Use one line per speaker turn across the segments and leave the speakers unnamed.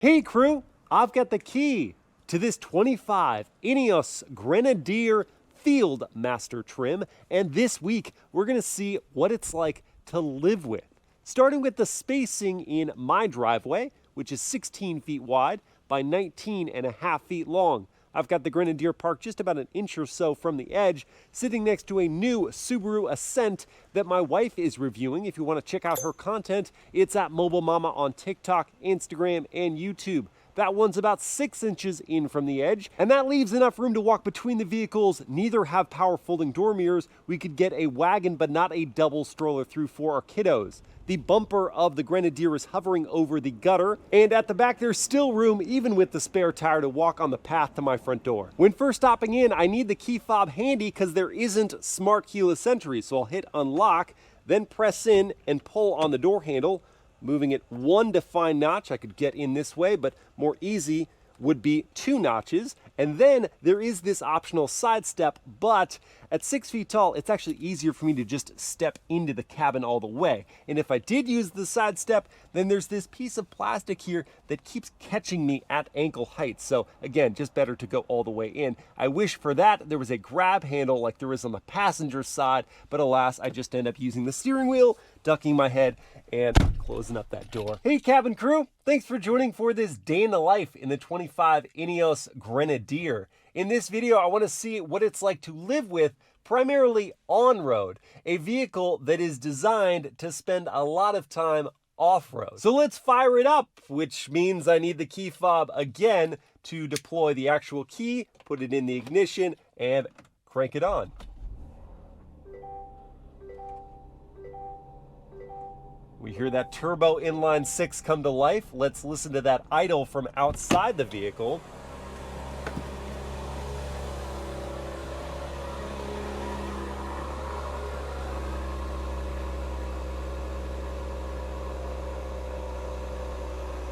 Hey crew, I've got the key to this 25 Ineos Grenadier Fieldmaster trim, and this week we're going to see what it's like to live with. Starting with the spacing in my driveway, which is 16 feet wide by 19.5 feet long. I've got the Grenadier parked just about an inch or so from the edge, sitting next to a new Subaru Ascent that my wife is reviewing. If you want to check out her content, it's at Mobile Mama on TikTok, Instagram, and YouTube. That one's about 6 inches in from the edge, and that leaves enough room to walk between the vehicles. Neither have power folding door mirrors. We could get a wagon, but not a double stroller through for our kiddos. The bumper of the Grenadier is hovering over the gutter, and at the back there's still room, even with the spare tire, to walk on the path to my front door. When first stopping in, I need the key fob handy because there isn't smart keyless entry, so I'll hit unlock, then press in and pull on the door handle, moving it one defined notch. I could get in this way, but more easy would be 2 notches. And then there is this optional side step, but at 6 feet tall, it's actually easier for me to just step into the cabin all the way. And if I did use the side step, then there's this piece of plastic here that keeps catching me at ankle height. So again, just better to go all the way in. I wish for that there was a grab handle like there is on the passenger side, but alas, I just end up using the steering wheel, ducking my head, and closing up that door. Hey cabin crew, thanks for joining for this day in the life in the 25 Ineos Grenadier. In this video, I want to see what it's like to live with primarily on-road, a vehicle that is designed to spend a lot of time off-road. So let's fire it up, which means I need the key fob again to deploy the actual key, put it in the ignition, and crank it on. We hear that turbo inline 6 come to life. Let's listen to that idle from outside the vehicle.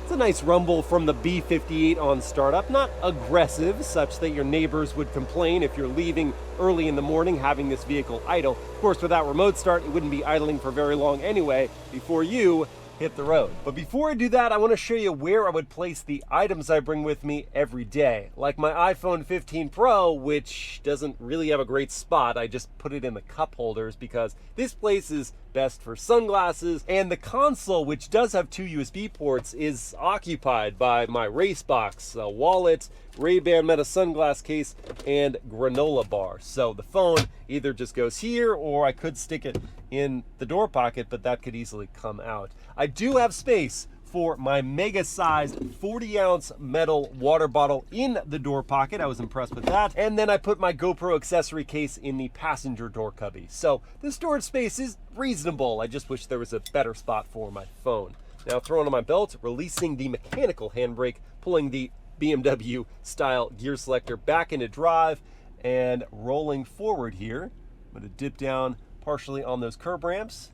It's a nice rumble from the B58 on startup, not aggressive, such that your neighbors would complain if you're leaving early in the morning having this vehicle idle. Of course, without remote start, it wouldn't be idling for very long anyway before you hit the road. But before I do that, I want to show you where I would place the items I bring with me every day. Like my iPhone 15 Pro, which doesn't really have a great spot. I just put it in the cup holders because this place is best for sunglasses, and the console, which does have 2 USB ports, is occupied by my race box, a wallet, Ray-Ban Meta sunglass case, and granola bar. So the phone either just goes here, or I could stick it in the door pocket, but that could easily come out. I do have space for my mega-sized 40-ounce metal water bottle in the door pocket. I was impressed with that. And then I put my GoPro accessory case in the passenger door cubby. So the storage space is reasonable. I just wish there was a better spot for my phone. Now throwing on my belt, releasing the mechanical handbrake, pulling the BMW style gear selector back into drive, and rolling forward here. I'm gonna dip down partially on those curb ramps,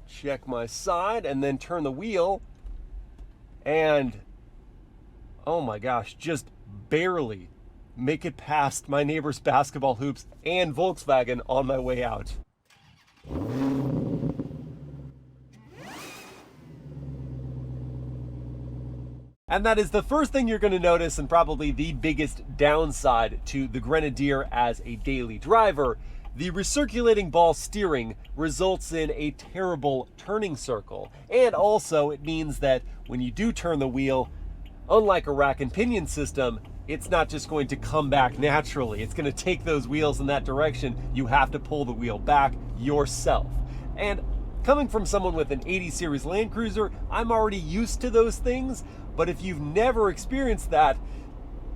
check my side, and then turn the wheel, and oh my gosh, just barely make it past my neighbor's basketball hoops and Volkswagen on my way out. And that is the first thing you're going to notice, and probably the biggest downside to the Grenadier as a daily driver. The recirculating ball steering results in a terrible turning circle. And also it means that when you do turn the wheel, unlike a rack and pinion system, it's not just going to come back naturally. It's going to take those wheels in that direction. You have to pull the wheel back yourself. And coming from someone with an 80 series Land Cruiser, I'm already used to those things. But if you've never experienced that,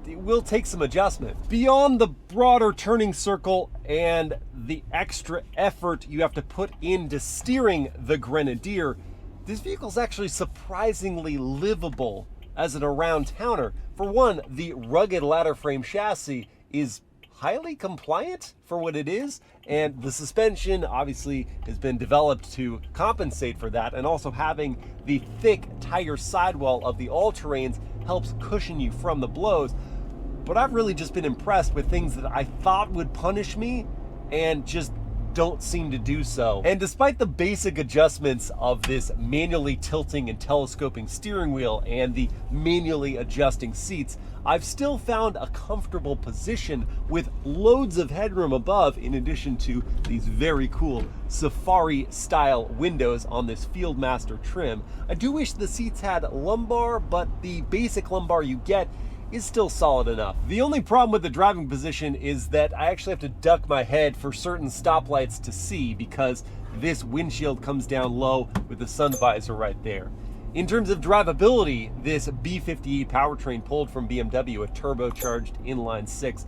it will take some adjustment. Beyond the broader turning circle and the extra effort you have to put into steering the Grenadier, this vehicle is actually surprisingly livable as an around-towner. For one, the rugged ladder frame chassis is highly compliant for what it is, and the suspension obviously has been developed to compensate for that, and also having the thick tire sidewall of the all-terrains helps cushion you from the blows. But I've really just been impressed with things that I thought would punish me and just don't seem to do so. And despite the basic adjustments of this manually tilting and telescoping steering wheel and the manually adjusting seats, I've still found a comfortable position with loads of headroom above, in addition to these very cool safari style windows on this Fieldmaster trim. I do wish the seats had lumbar, but the basic lumbar you get is still solid enough. The only problem with the driving position is that I actually have to duck my head for certain stoplights to see, because this windshield comes down low with the sun visor right there. In terms of drivability, this B58 powertrain pulled from BMW, a turbocharged inline-6,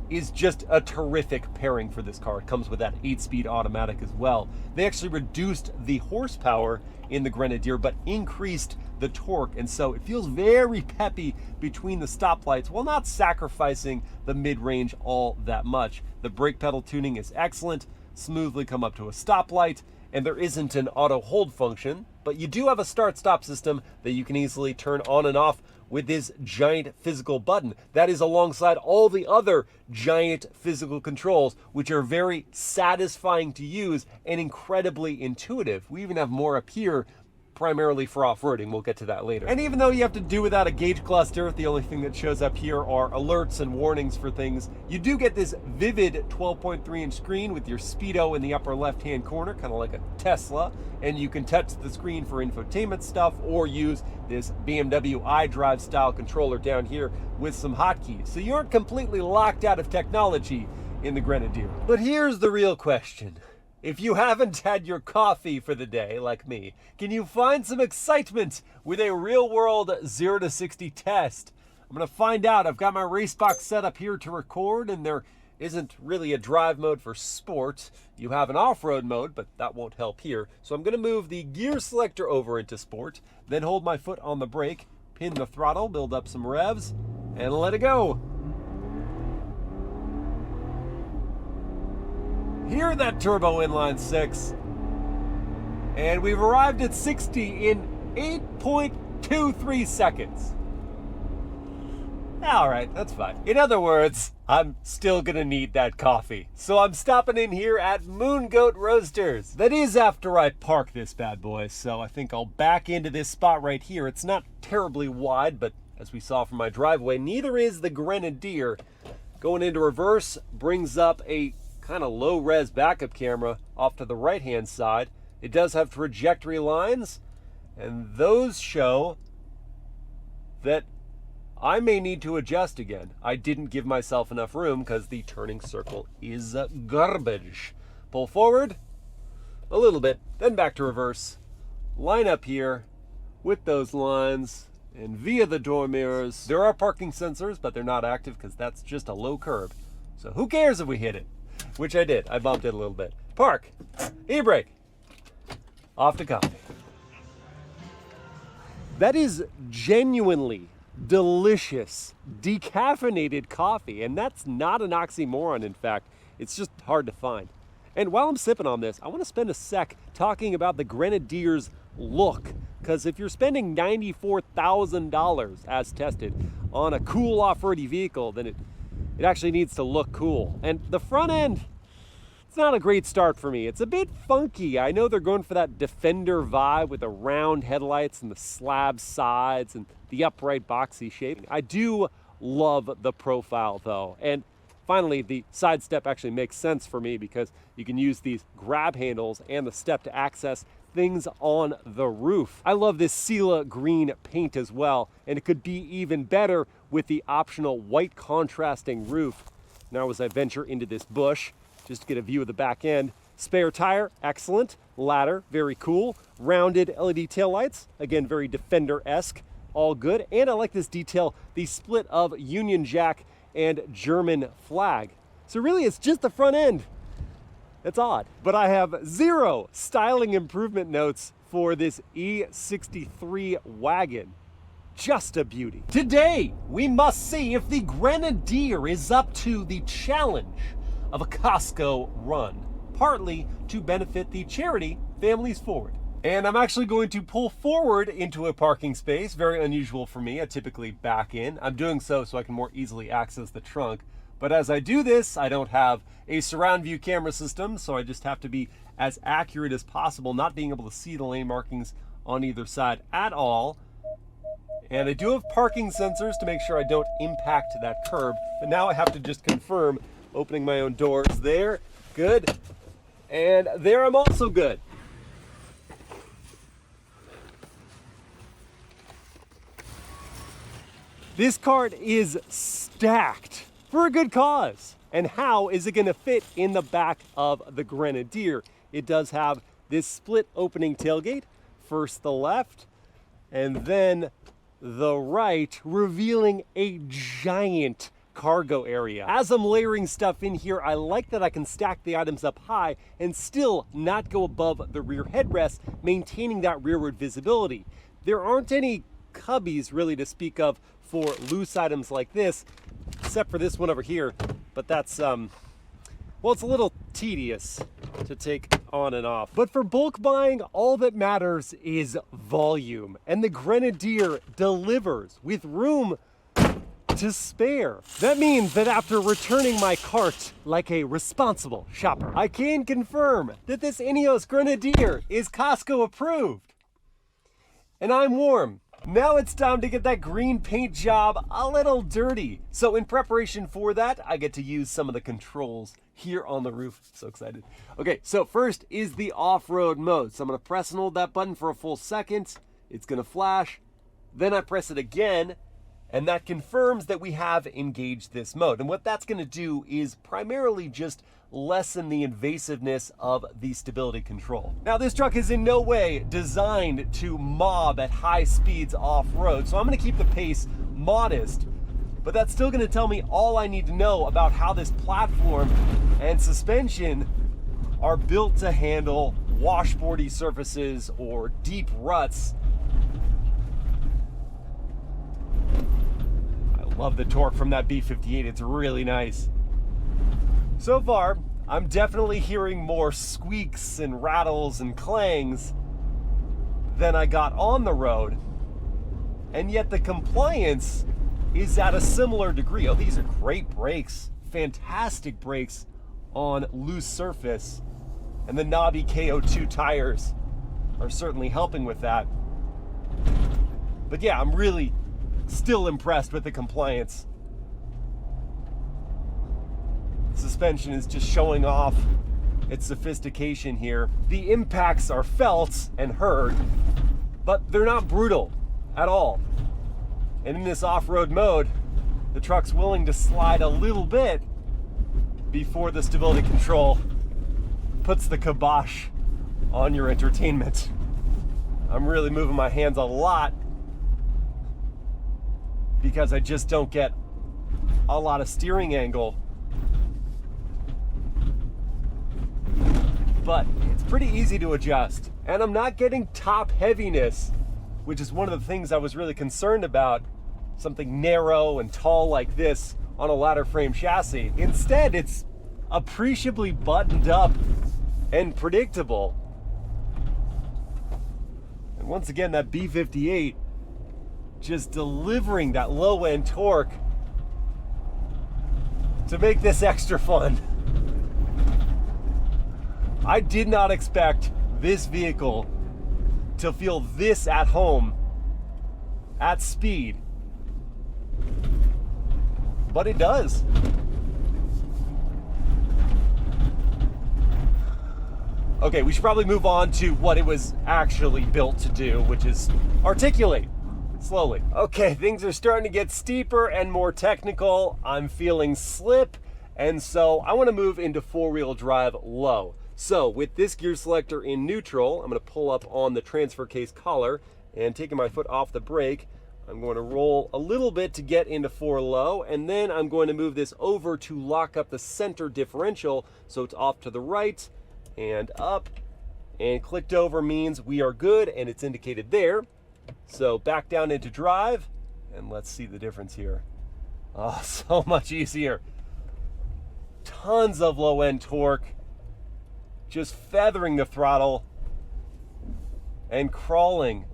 is just a terrific pairing for this car. It comes with that 8-speed automatic as well. They actually reduced the horsepower in the Grenadier, but increased the torque, and so it feels very peppy between the stoplights while not sacrificing the mid-range all that much. The brake pedal tuning is excellent, smoothly come up to a stoplight, and there isn't an auto hold function, but you do have a start-stop system that you can easily turn on and off with this giant physical button. That is alongside all the other giant physical controls, which are very satisfying to use and incredibly intuitive. We even have more up here, primarily for off-roading. We'll get to that later. And even though you have to do without a gauge cluster, the only thing that shows up here are alerts and warnings for things. You do get this vivid 12.3-inch screen with your speedo in the upper left-hand corner, kind of like a Tesla, and you can touch the screen for infotainment stuff or use this BMW iDrive style controller down here with some hotkeys. So you aren't completely locked out of technology in the Grenadier. But here's the real question. If you haven't had your coffee for the day, like me, can you find some excitement with a real-world 0 to 60 test? I'm going to find out. I've got my race box set up here to record, and there isn't really a drive mode for sport. You have an off-road mode, but that won't help here. So I'm going to move the gear selector over into sport, then hold my foot on the brake, pin the throttle, build up some revs, and let it go. Hear that turbo inline-6. And we've arrived at 60 in 8.23 seconds. All right, that's fine. In other words, I'm still gonna need that coffee. So I'm stopping in here at Moon Goat Roasters. That is after I park this bad boy, so I think I'll back into this spot right here. It's not terribly wide, but as we saw from my driveway, neither is the Grenadier. Going into reverse brings up a kind of low-res backup camera off to the right-hand side. It does have trajectory lines, and those show that I may need to adjust again. I didn't give myself enough room because the turning circle is garbage. Pull forward a little bit, then back to reverse. Line up here with those lines, and via the door mirrors. There are parking sensors, but they're not active because that's just a low curb. So who cares if we hit it? Which I did. I bumped it a little bit. Park. E-brake. Off to coffee. That is genuinely delicious, decaffeinated coffee. And that's not an oxymoron, in fact. It's just hard to find. And while I'm sipping on this, I want to spend a sec talking about the Grenadier's look. Because if you're spending $94,000 as tested on a cool off-roady vehicle, then it actually needs to look cool. And the front end, it's not a great start for me. It's a bit funky. I know they're going for that Defender vibe with the round headlights and the slab sides and the upright boxy shape. I do love the profile though. And finally, the side step actually makes sense for me because you can use these grab handles and the step to access things on the roof. I love this Sela green paint as well, and it could be even better with the optional white contrasting roof. Now as I venture into this bush, just to get a view of the back end. Spare tire, excellent. Ladder, very cool. Rounded LED taillights, again, very Defender-esque, all good. And I like this detail, the split of Union Jack and German flag. So really, it's just the front end. That's odd. But I have 0 styling improvement notes for this E63 wagon. Just a beauty. Today, we must see if the Grenadier is up to the challenge of a Costco run, partly to benefit the charity Families Forward. And I'm actually going to pull forward into a parking space, very unusual for me. I typically back in. I'm doing so I can more easily access the trunk. But as I do this, I don't have a surround view camera system, so I just have to be as accurate as possible, not being able to see the lane markings on either side at all. And I do have parking sensors to make sure I don't impact that curb. But now I have to just confirm, opening my own doors there, good. And there I'm also good. This cart is stacked for a good cause. And how is it gonna fit in the back of the Grenadier? It does have this split opening tailgate, first the left, and then the right, revealing a giant cargo area. As I'm layering stuff in here, I like that I can stack the items up high and still not go above the rear headrest, maintaining that rearward visibility. There aren't any cubbies really to speak of for loose items like this, except for this one over here, but that's, well, it's a little tedious to take on and off. But for bulk buying, all that matters is volume, and the Grenadier delivers with room to spare. That means that after returning my cart like a responsible shopper, I can confirm that this Ineos Grenadier is Costco approved. And I'm warm. Now it's time to get that green paint job a little dirty. So in preparation for that, I get to use some of the controls here on the roof. So excited. Okay, so first is the off-road mode. So I'm gonna press and hold that button for a full second. It's gonna flash. Then I press it again, and that confirms that we have engaged this mode. And what that's gonna do is primarily just lessen the invasiveness of the stability control. Now, this truck is in no way designed to mob at high speeds off-road, so I'm gonna keep the pace modest, but that's still gonna tell me all I need to know about how this platform and suspension are built to handle washboardy surfaces or deep ruts. I love the torque from that B58, it's really nice. So far, I'm definitely hearing more squeaks and rattles and clangs than I got on the road, and yet the compliance is at a similar degree. Oh, these are great brakes, fantastic brakes on loose surface, and the knobby KO2 tires are certainly helping with that. But yeah, I'm really still impressed with the compliance. Suspension is just showing off its sophistication here. The impacts are felt and heard, but they're not brutal at all. And in this off-road mode, the truck's willing to slide a little bit before the stability control puts the kibosh on your entertainment. I'm really moving my hands a lot because I just don't get a lot of steering angle. But it's pretty easy to adjust. And I'm not getting top heaviness, which is one of the things I was really concerned about, something narrow and tall like this on a ladder frame chassis. Instead, it's appreciably buttoned up and predictable. And once again, that B58 just delivering that low end torque to make this extra fun. I did not expect this vehicle to feel this at home at speed, but it does. Okay, we should probably move on to what it was actually built to do, which is articulate slowly. Okay, things are starting to get steeper and more technical. I'm feeling slip, and so I want to move into four-wheel drive low. So with this gear selector in neutral, I'm going to pull up on the transfer case collar, and taking my foot off the brake, I'm going to roll a little bit to get into 4 low, and then I'm going to move this over to lock up the center differential so it's off to the right and up, and clicked over means we are good, and it's indicated there. So back down into drive, and let's see the difference here. Oh, so much easier. Tons of low end torque, just feathering the throttle and crawling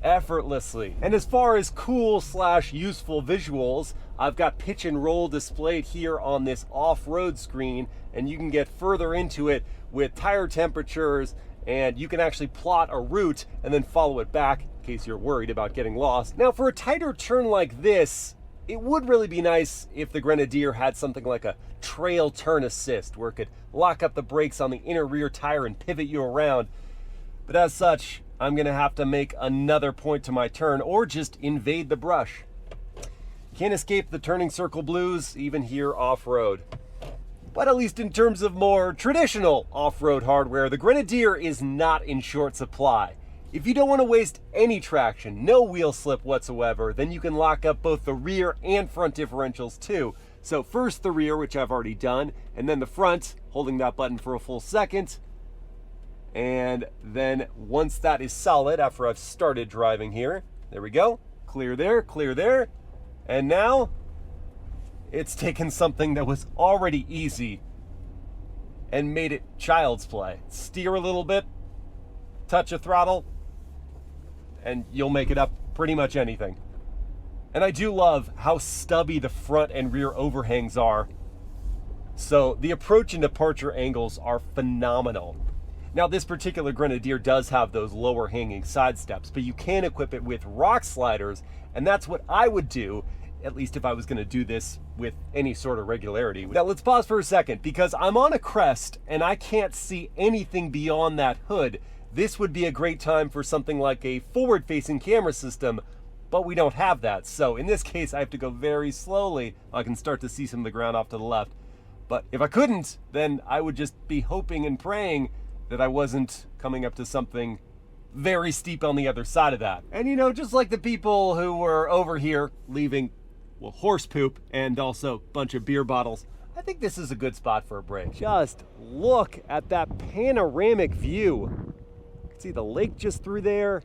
effortlessly. And as far as cool / useful visuals, I've got pitch and roll displayed here on this off-road screen, and you can get further into it with tire temperatures, and you can actually plot a route and then follow it back in case you're worried about getting lost. Now, for a tighter turn like this, it would really be nice if the Grenadier had something like a trail turn assist where it could lock up the brakes on the inner rear tire and pivot you around. But as such, I'm gonna have to make another point to my turn or just invade the brush. Can't escape the turning circle blues, even here off-road. But at least in terms of more traditional off-road hardware, the Grenadier is not in short supply. If you don't want to waste any traction, no wheel slip whatsoever, then you can lock up both the rear and front differentials too. So first the rear, which I've already done, and then the front, holding that button for a full second. And then once that is solid, after I've started driving here, there we go, clear there. And now it's taken something that was already easy and made it child's play. Steer a little bit, touch a throttle, and you'll make it up pretty much anything. And I do love how stubby the front and rear overhangs are. So the approach and departure angles are phenomenal. Now, this particular Grenadier does have those lower hanging side steps, but you can equip it with rock sliders, and that's what I would do, at least if I was gonna do this with any sort of regularity. Now let's pause for a second, because I'm on a crest and I can't see anything beyond that hood. This would be a great time for something like a forward-facing camera system, but we don't have that. So in this case, I have to go very slowly. I can start to see some of the ground off to the left. But if I couldn't, then I would just be hoping and praying that I wasn't coming up to something very steep on the other side of that. And you know, just like the people who were over here leaving, well, horse poop and also a bunch of beer bottles, I think this is a good spot for a break. Just look at that panoramic view. You can see the lake just through there.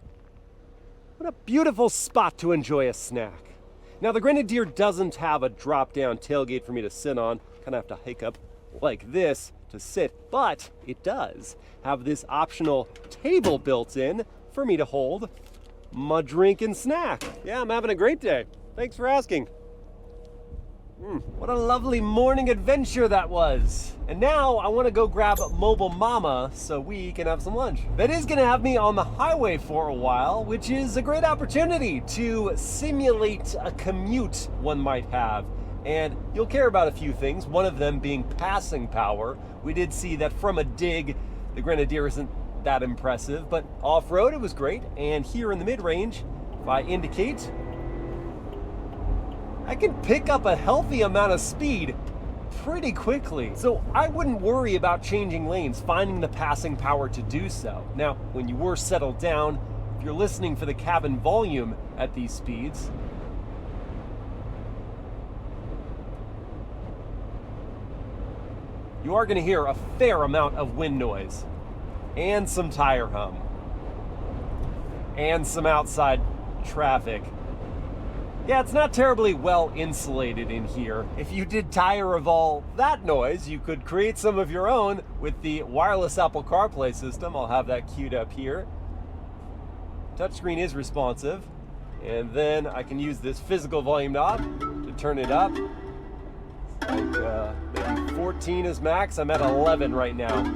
What a beautiful spot to enjoy a snack. Now, the Grenadier doesn't have a drop-down tailgate for me to sit on. Kind of have to hike up like this to sit, but it does have this optional table built in for me to hold my drink and snack. Yeah, I'm having a great day. Thanks for asking. What a lovely morning adventure that was. And now I want to go grab Mobile Mama so we can have some lunch. That is going to have me on the highway for a while, which is a great opportunity to simulate a commute one might have. And you'll care about a few things, one of them being passing power. We did see that from a dig, the Grenadier isn't that impressive, but off-road it was great. And here in the mid-range, if I indicate, I can pick up a healthy amount of speed pretty quickly. So I wouldn't worry about changing lanes, finding the passing power to do so. Now, when you were settled down, if you're listening for the cabin volume at these speeds, you are going to hear a fair amount of wind noise and some tire hum and some outside traffic. Yeah, it's not terribly well insulated in here. If you did tire of all that noise, you could create some of your own with the wireless Apple CarPlay system. I'll have that queued up here. Touchscreen is responsive. And then I can use this physical volume knob to turn it up. Like maybe 14 is max. I'm at 11 right now.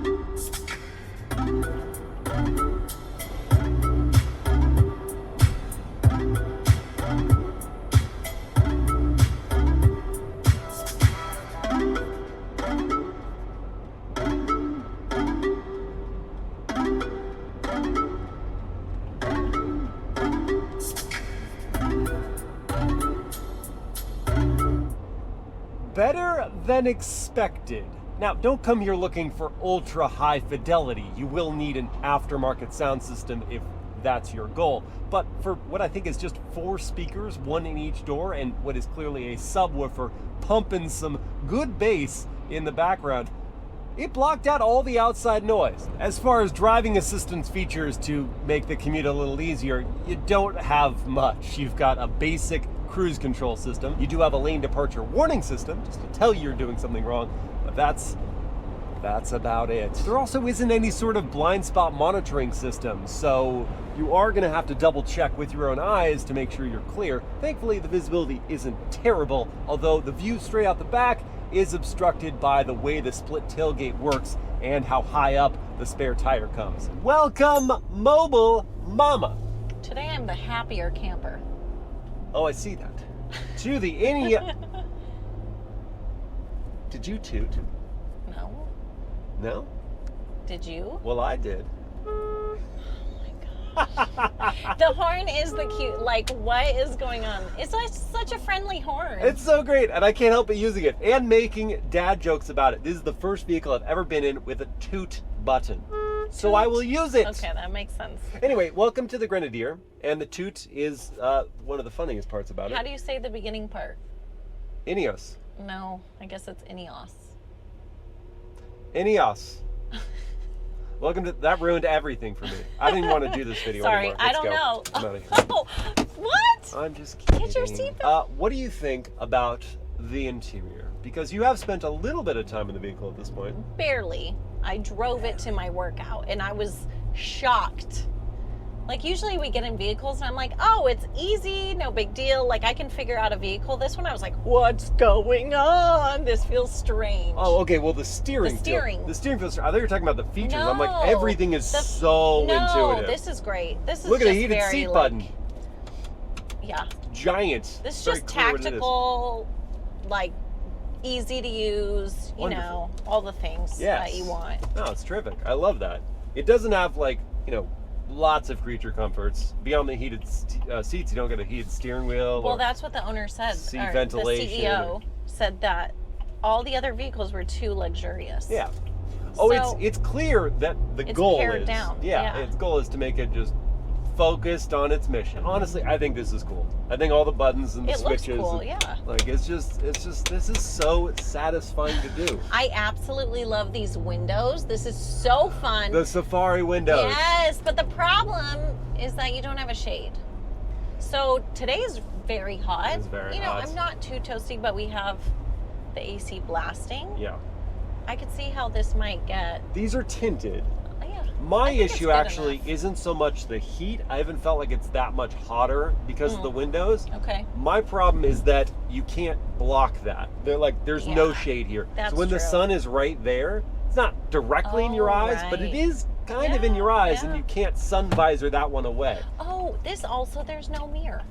Better than expected. Now, don't come here looking for ultra high fidelity. You will need an aftermarket sound system if that's your goal. But for what I think is just 4 speakers, 1 in each door, and what is clearly a subwoofer pumping some good bass in the background, it blocked out all the outside noise. As far as driving assistance features to make the commute a little easier, you don't have much. You've got a basic cruise control system. You do have a lane departure warning system, just to tell you you're doing something wrong, but that's about it. There also isn't any sort of blind spot monitoring system, so You are going to have to double check with your own eyes to make sure you're clear. Thankfully, the visibility isn't terrible, although the view straight out the back is obstructed by the way the split tailgate works and how high up the spare tire comes. Welcome, mobile mama.
Today I'm the happier camper.
Oh, I see that. To the Ineos. Did you toot?
No.
No?
Did you?
Well, I did.
The horn is the cute, like, what is going on? It's like such a friendly horn.
It's so great, and I can't help but using it and making dad jokes about it. This is the first vehicle I've ever been in with a toot button. So I will use it.
Okay, that makes sense.
Anyway, welcome to the Grenadier, and the toot is one of the funniest parts about it.
How do you say the beginning part?
Ineos.
No, I guess it's Ineos.
Ineos. Welcome to, that ruined everything for me. I didn't want to do this video
Sorry,
anymore.
I
Let's
don't
go.
know.
I'm out of here.
Oh, what?
I'm just kidding.
Get your seatbelt.
What do you think about the interior? Because you have spent a little bit of time in the vehicle at this point.
Barely. I drove it to my workout and I was shocked. Like usually we get in vehicles and I'm like, oh, it's easy, no big deal. Like I can figure out a vehicle. This one I was like, what's going on? This feels strange.
Oh, okay. Well, the steering.
The steering.
The steering feels. I thought you were talking about the features.
No,
I'm like, everything is so intuitive.
No, this is great. This is
Look at the
just
heated
very,
seat
like,
button.
Yeah.
Giant.
This is
Very
just
clear what it is.
tactical, like easy to use, you
Wonderful.
know, all the things that you want.
No, it's terrific. I love that. It doesn't have like, lots of creature comforts. Beyond the heated seats, you don't get a heated steering wheel.
Well,
or
that's what the owner said.
seat
or
ventilation
The CEO said that all the other vehicles were too luxurious.
Yeah. Oh,
So,
it's clear that the
it's
goal
pared
is
down.
Yeah,
Yeah.
its goal is to make it just focused on its mission. Honestly, I think this is cool. I think all the buttons and the
It looks
switches.
cool,
and,
yeah.
Like this is so satisfying to do.
I absolutely love these windows. This is so fun.
The Safari windows.
Yes, but the problem is that you don't have a shade. So today's very hot.
It is very hot.
I'm not too toasty, but we have the AC blasting.
Yeah.
I could see how this might get.
These are tinted.
Yeah.
My
I think it's
issue
good
actually
enough.
isn't so much the heat. I haven't felt like it's that much hotter because of the windows.
Okay.
My problem is that you can't block that. There's no
Yeah,
shade here.
that's
So when the
true.
sun is right there, it's not directly in your
Oh,
eyes, but it
right.
is kind of in your eyes, and
yeah.
you can't sun visor that one away.
Oh, this also, there's no mirror.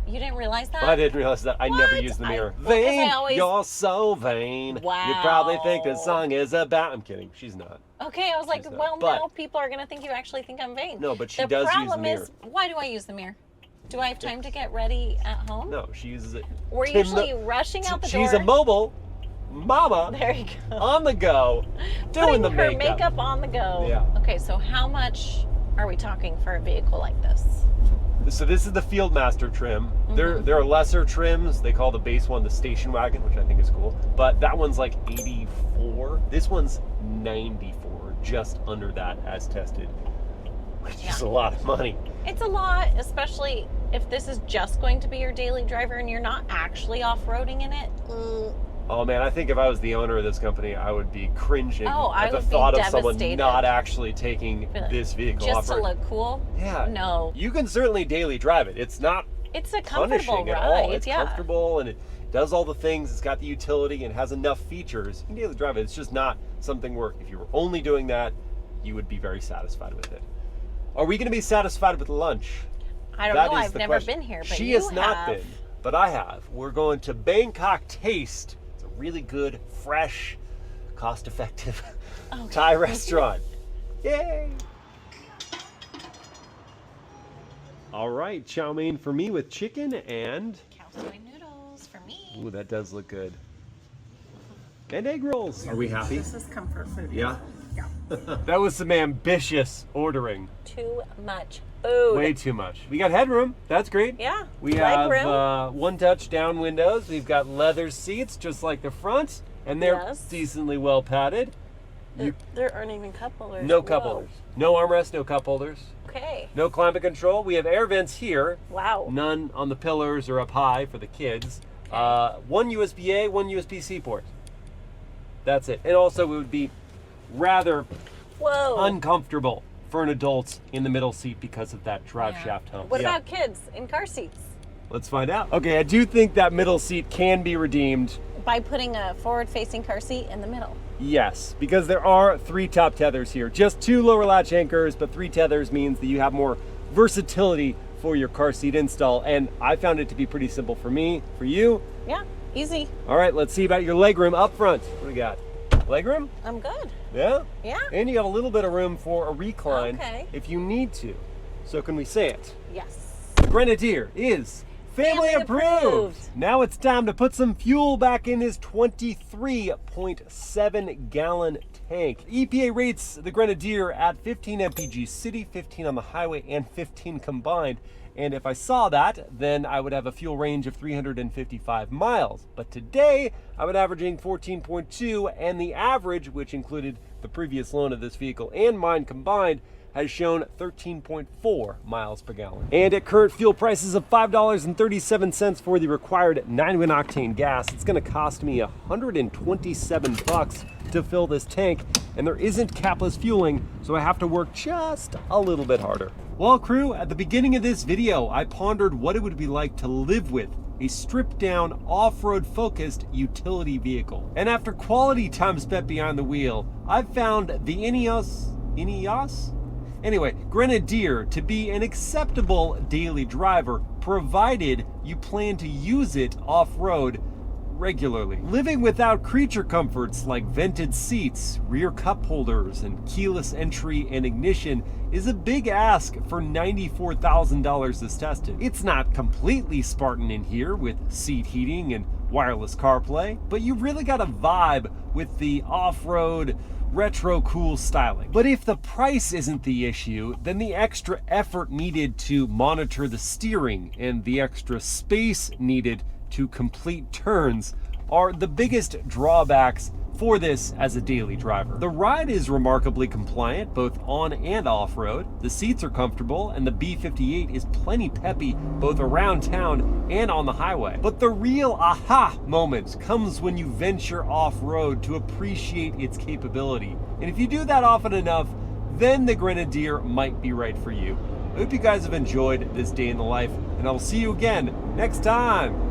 You didn't realize that?
I didn't realize that. I never
What?
use the mirror.
Well, 'cause I
Vain,
always-
you're so vain. You probably think the
Wow.
song is about. I'm kidding. She's not.
Okay, I was like,
She's not.
well,
But-
now people are going to think you actually think I'm vain.
No, but she
the
does use the
problem
mirror.
is, why do I use the mirror? Do I have time to get ready at home?
No, she uses it.
We're
to
usually
no-
rushing out the
She's
door.
a mobile mama
There you go.
on the go, doing
Putting
the
her
makeup.
on the go.
Yeah.
Okay, so how much are we talking for a vehicle like this?
So this is the Fieldmaster trim. There are lesser trims. They call the base one the station wagon, which I think is cool. But that one's like 84. This one's 94, just under that as tested, which is a lot of money.
It's a lot, especially if this is just going to be your daily driver and you're not actually off-roading in it.
Oh man, I think if I was the owner of this company, I would be cringing
I
at the
would be
thought of someone
devastated.
not actually taking
Be like,
this vehicle
Just
off
to
road.
look cool?
Yeah.
No.
You can certainly daily drive it. It's not
It's a comfortable
punishing at
ride.
all. It's
yeah.
comfortable and it does all the things. It's got the utility and has enough features. You can daily drive it. It's just not something where if you were only doing that, you would be very satisfied with it. Are we going to be satisfied with lunch?
I don't
That
know.
is
I've
the
never
question.
been here, but
She
you
has not
have.
been, but I have. We're going to Bangkok Taste. It's a really good, fresh, cost-effective Thai restaurant. Yay! All right, chow mein for me with chicken and...
Cow soy noodles for me.
Ooh, that does look good. And egg rolls. Are we happy?
This is comfort food.
Yeah?
Yeah.
That was some ambitious ordering.
Too much food.
Way too much. We got headroom. That's great.
Yeah.
We
leg
have
room.
one-touch down windows. We've got leather seats, just like the front, and they're
Yes.
decently well padded.
There aren't even cup holders.
No cup holders. No armrest, no cup holders.
Okay.
No climate control. We have air vents here.
Wow.
None on the pillars or up high for the kids. One USB-A, one USB-C port. That's it. And also it would be rather
Whoa.
uncomfortable for an adult in the middle seat because of that drive shaft hump.
What about kids in car seats?
Let's find out. Okay, I do think that middle seat can be redeemed.
By putting a forward-facing car seat in the middle.
Yes, because there are 3 top tethers here. Just 2 lower latch anchors, but 3 tethers means that you have more versatility for your car seat install, and I found it to be pretty simple for me. For you?
Yeah, easy.
All right, let's see about your legroom up front. What do we got? Legroom?
I'm good.
Yeah?
Yeah.
And you have a little bit of room for a recline if you need to. So can we say it?
Yes.
The Grenadier is family approved. Now it's time to put some fuel back in his 23.7 gallon tank. EPA rates the Grenadier at 15 mpg city, 15 on the highway, and 15 combined. And if I saw that, then I would have a fuel range of 355 miles. But today, I'm averaging 14.2, and the average, which included the previous loan of this vehicle and mine combined, has shown 13.4 miles per gallon. And at current fuel prices of $5.37 for the required 91 octane gas, it's gonna cost me $127 to fill this tank, and there isn't capless fueling, so I have to work just a little bit harder. Well, crew, at the beginning of this video, I pondered what it would be like to live with a stripped down, off-road focused utility vehicle. And after quality time spent behind the wheel, I've found the Ineos Grenadier to be an acceptable daily driver, provided you plan to use it off-road regularly. Living without creature comforts like vented seats, rear cup holders, and keyless entry and ignition is a big ask for $94,000 as tested. It's not completely Spartan in here with seat heating and wireless CarPlay, but you really got a vibe with the off-road retro cool styling. But if the price isn't the issue, then the extra effort needed to monitor the steering and the extra space needed to complete turns are the biggest drawbacks for this as a daily driver. The ride is remarkably compliant both on and off-road. The seats are comfortable, and the B58 is plenty peppy both around town and on the highway. But the real aha moment comes when you venture off-road to appreciate its capability. And if you do that often enough, then the Grenadier might be right for you. I hope you guys have enjoyed this day in the life, and I'll see you again next time.